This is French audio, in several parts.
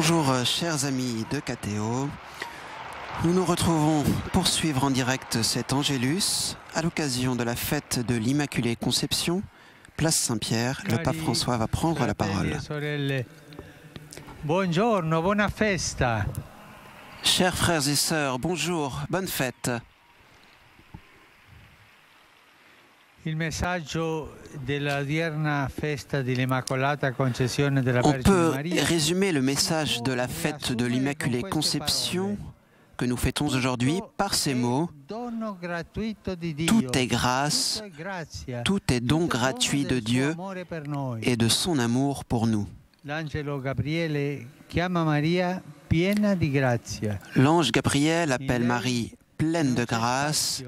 Bonjour chers amis de KTO, nous nous retrouvons pour suivre en direct cet Angélus à l'occasion de la fête de l'Immaculée Conception, place Saint-Pierre. Le pape François va prendre la parole. Buongiorno, buona festa. Chers frères et sœurs, bonjour, bonne fête. Il messaggio della odierna festa dell'Immacolata Concezione della On Vergine peut Maria. résumer le message de la fête de l'Immaculée Conception que nous fêtons aujourd'hui par ces mots: tout est grâce, tout est don gratuit de Dieu et de son amour pour nous. L'angelo Gabriele chiama Maria piena di grazia. L'ange Gabriel appelle Marie pleine de grâce.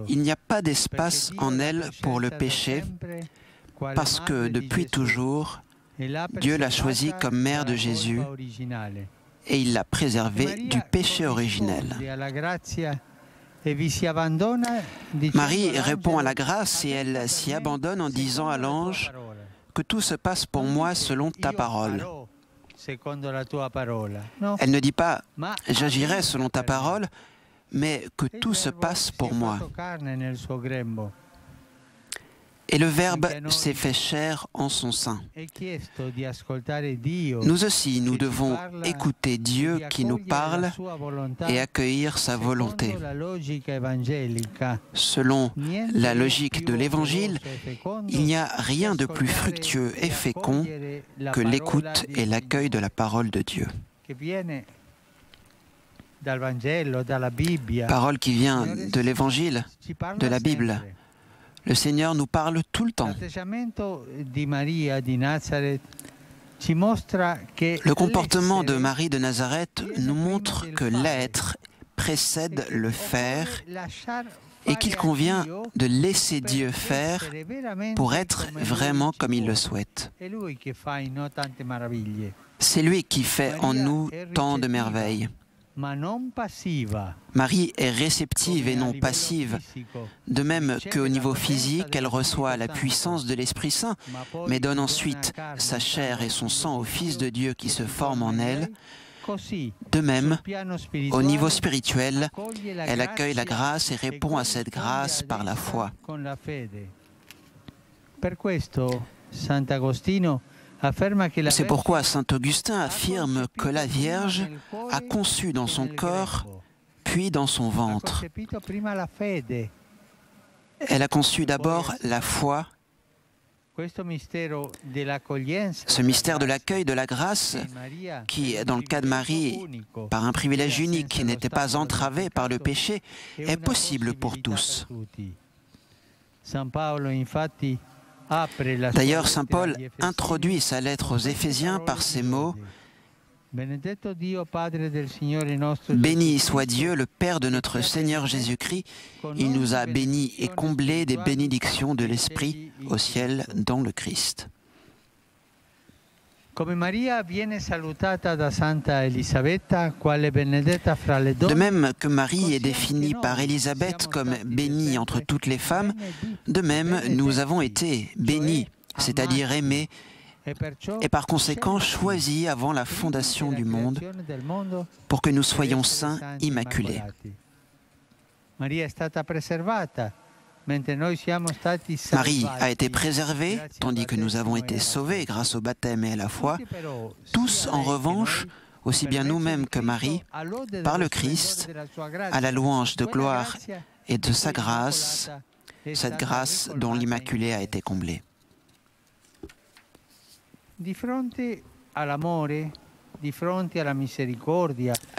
Il n'y a pas d'espace en elle pour le péché, parce que depuis toujours, Dieu l'a choisie comme mère de Jésus et il l'a préservée du péché originel. Marie répond à la grâce et elle s'y abandonne en disant à l'ange que tout se passe pour moi selon ta parole. Elle ne dit pas « j'agirai selon ta parole », mais que tout se passe pour moi. Et le Verbe s'est fait chair en son sein. Nous aussi, nous devons écouter Dieu qui nous parle et accueillir sa volonté. Selon la logique de l'Évangile, il n'y a rien de plus fructueux et fécond que l'écoute et l'accueil de la parole de Dieu. Parole qui vient de l'Évangile, de la Bible. Le Seigneur nous parle tout le temps. Le comportement de Marie de Nazareth nous montre que l'être précède le faire et qu'il convient de laisser Dieu faire pour être vraiment comme il le souhaite. C'est lui qui fait en nous tant de merveilles. Marie est réceptive et non passive, de même qu'au niveau physique, elle reçoit la puissance de l'Esprit Saint, mais donne ensuite sa chair et son sang au Fils de Dieu qui se forme en elle. De même, au niveau spirituel, elle accueille la grâce et répond à cette grâce par la foi. C'est pourquoi saint Augustin affirme que la Vierge a conçu dans son corps, puis dans son ventre. Elle a conçu d'abord la foi. Ce mystère de l'accueil de la grâce, qui, dans le cas de Marie, par un privilège unique, n'était pas entravé par le péché, est possible pour tous. D'ailleurs, saint Paul introduit sa lettre aux Éphésiens par ces mots: « Béni soit Dieu, le Père de notre Seigneur Jésus-Christ. Il nous a bénis et comblés des bénédictions de l'Esprit au ciel dans le Christ. » De même que Marie est définie par Élisabeth comme bénie entre toutes les femmes, de même nous avons été bénis, c'est-à-dire aimés, et par conséquent choisis avant la fondation du monde pour que nous soyons saints, immaculés. Marie a été préservée, tandis que nous avons été sauvés grâce au baptême et à la foi. Tous, en revanche, aussi bien nous-mêmes que Marie, par le Christ, à la louange de gloire et de sa grâce, cette grâce dont l'Immaculée a été comblée.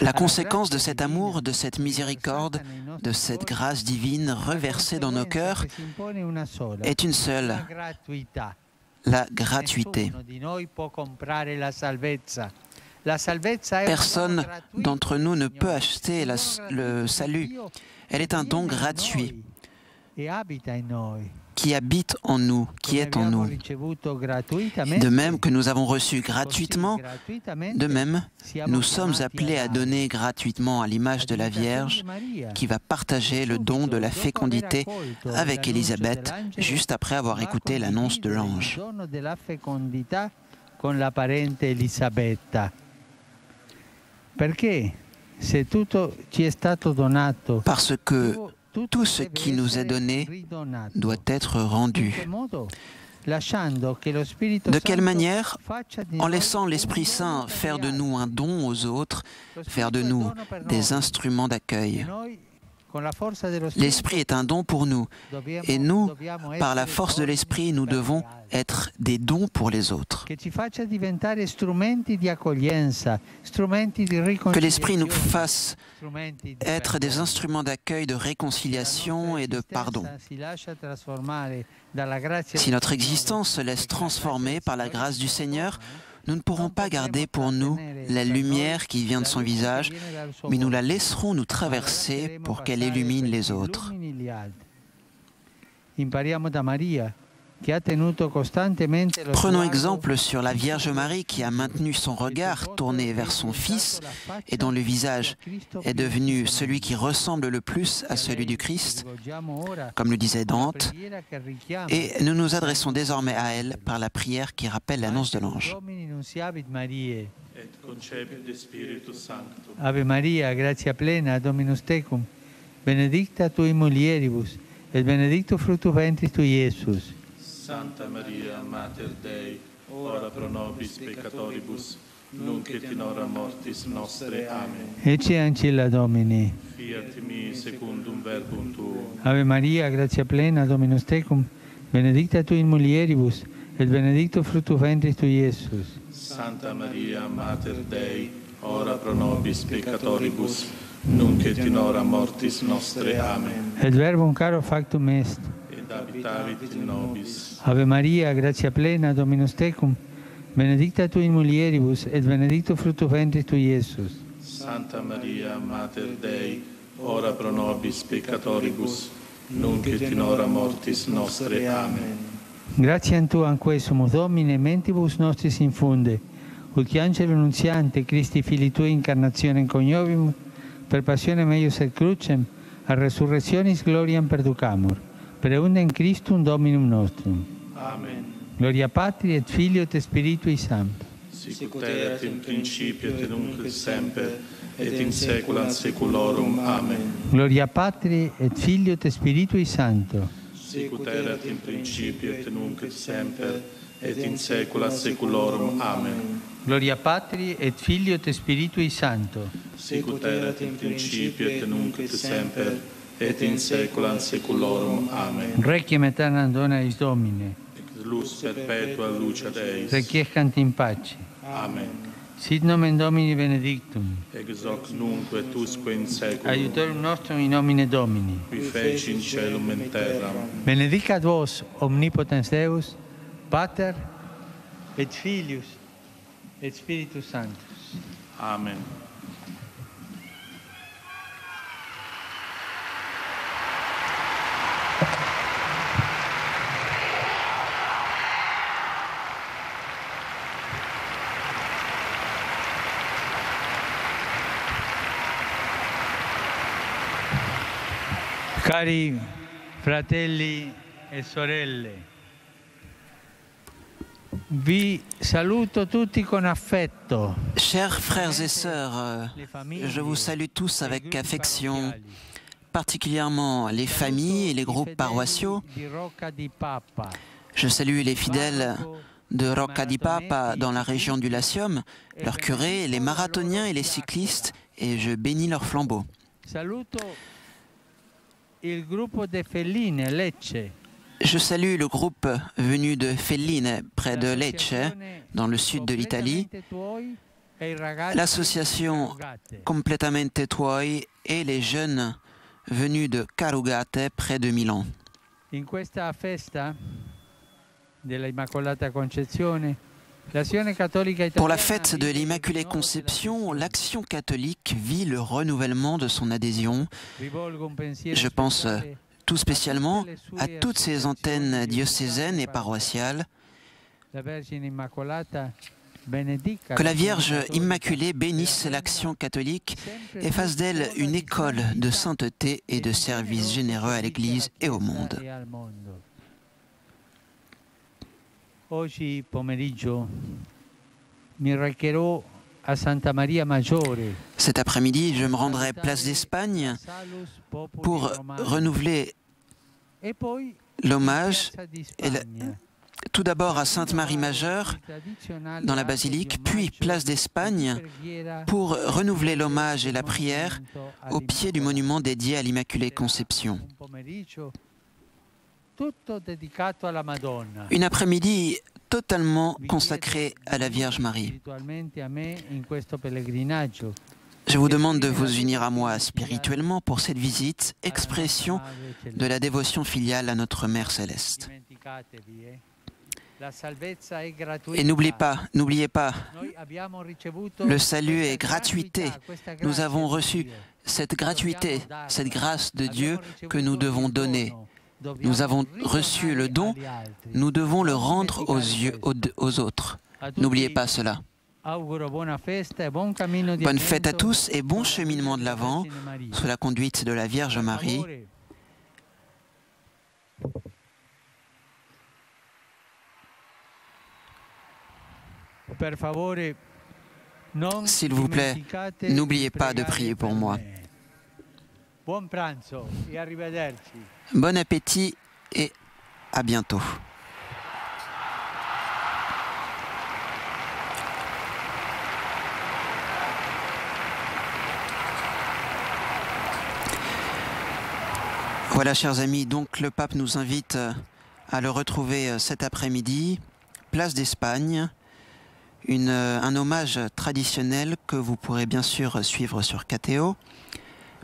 La conséquence de cet amour, de cette miséricorde, de cette grâce divine reversée dans nos cœurs est une seule, la gratuité. Personne d'entre nous ne peut acheter le salut. Elle est un don gratuit qui habite en nous, qui est en nous. De même que nous avons reçu gratuitement, de même, nous sommes appelés à donner gratuitement à l'image de la Vierge qui va partager le don de la fécondité avec Élisabeth juste après avoir écouté l'annonce de l'ange. Parce que tout ce qui nous est donné doit être rendu. De quelle manière? En laissant l'Esprit Saint faire de nous un don aux autres, faire de nous des instruments d'accueil. L'Esprit est un don pour nous, et nous, par la force de l'Esprit, nous devons être des dons pour les autres. Que l'Esprit nous fasse être des instruments d'accueil, de réconciliation et de pardon. Si notre existence se laisse transformer par la grâce du Seigneur, nous ne pourrons pas garder pour nous la lumière qui vient de son visage, mais nous la laisserons nous traverser pour qu'elle illumine les autres. Prenons exemple sur la Vierge Marie qui a maintenu son regard tourné vers son Fils et dont le visage est devenu celui qui ressemble le plus à celui du Christ, comme le disait Dante, et nous nous adressons désormais à elle par la prière qui rappelle l'annonce de l'ange. Ave Maria, gratia plena, Dominus tecum, benedicta tui mulieribus, et benedictus fructus ventris tui, Iesus. Santa Maria, Mater Dei, ora pro nobis peccatoribus, nunc et in hora mortis nostre. Amen. Ecce ancilla Domini. Fiat mi secundum verbum tuum. Ave Maria, gratia plena, Dominus tecum, benedicta tui in mulieribus, et benedictus fructus ventris tui, Iesus. Santa Maria, Mater Dei, ora pro nobis peccatoribus, nunc et in hora mortis nostre. Amen. Et verbum caro factum est. Habitavit in nobis. Ave Maria, gratia plena, Dominus tecum, benedicta tui in mulieribus, et benedictus fructus ventris tui, Iesus. Santa Maria, Mater Dei, ora pro nobis peccatoribus, nunc et in hora mortis nostre. Amen. Gratiam Tuam quesumus, Domine, mentibus nostris infunde, ut angelo nuntiante, Christi Filii Tui, incarnationem coniovimus, per passionem eius et crucem, a resurrectionis gloriam perducamur. Per eundem Christum Dominum nostrum. Amen. Gloria Patri et Filio et Spiritui Sancto. Sicut erat in principio et nunc et semper, et in saecula saeculorum. Amen. Gloria Patri et Filio et Spiritui Sancto. Sicut erat in principio et nunc et semper, et in saecula saeculorum. Amen. Gloria Patri et Filio et Spiritui Sancto. Sicut erat in principio et nunc et semper, et in saecula saeculorum. Amen. Requiem aeternam dona eis Domine. Ex lux perpetua luceat eis. Requiescant in pace. Amen. Sit nomen Domini benedictum. Ex hoc nunc et usque in saeculum. Aiutorium nostrum in nomine Domini. Qui feci in caelum et terram. Benedicat vos omnipotens Deus, Pater et Filius et Spiritus Sanctus. Amen. Cari fratelli e sorelle, vi saluto tutti con affetto. Chers frères et sœurs, je vous salue tous avec affection, particulièrement les familles et les groupes paroissiaux. Je salue les fidèles de Rocca di Papa dans la région du Latium, leurs curés, les marathoniens et les cyclistes, et je bénis leurs flambeaux. Je salue le groupe venu de Felline, près de Lecce, dans le sud de l'Italie, l'association Completamente Tuoi et les jeunes venus de Carugate, près de Milan. Pour la fête de l'Immaculée Conception, l'Action catholique vit le renouvellement de son adhésion. Je pense tout spécialement à toutes ces antennes diocésaines et paroissiales. Que la Vierge Immaculée bénisse l'Action catholique et fasse d'elle une école de sainteté et de service généreux à l'Église et au monde. Oggi pomeriggio mi recherò a Santa Maria Maggiore. Cet après-midi, je me rendrai place d'Espagne pour renouveler E poi l'hommage, Piazza di Spagna, tout d'abord à Sainte-Marie Majeure, tradizionale dans la atto basilique, di puis omaggio place d'Espagne, e preghiera pour renouveler l'hommage et la prière au pied du monument dédié à l'Immaculée Conception. un pomeriggio tutto dedicato alla Madonna. Une après-midi totalement consacrée à la Vierge Marie. Spiritualmente a me in questo pellegrinaggio. Je vous demande de vous unir à moi spirituellement pour cette visite, expression de la dévotion filiale à notre Mère Céleste. Dimenticatevi, la salvezza è gratuita. Et n'oubliez pas, Noi abbiamo ricevuto le salut questa est gratuité. questa Nous grazia avons di reçu Dio. cette gratuité, cette grâce de Dieu Abbiamo que nous ricevuto devons il donner. dono. Dobbiamo Nous avons ridonare reçu le don, agli altri. nous devons le rendre aux autres. N'oubliez pas cela. Auguro buona festa e buon cammino di Bonne fête à avvento. tous et bon cheminement de l'Avent sous la conduite de la Vierge Marie. Per favore, non S'il vous plaît, dimenticate n'oubliez di pas de pregare prier pour per moi. me. Buon pranzo e arrivederci. Bon appétit et à bientôt. Voilà, chers amis, donc le pape nous invite à le retrouver cet après-midi, place d'Espagne, un hommage traditionnel que vous pourrez bien sûr suivre sur KTO.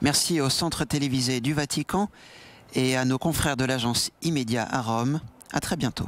Merci au Centre télévisé du Vatican et à nos confrères de l'agence Immédia à Rome. À très bientôt.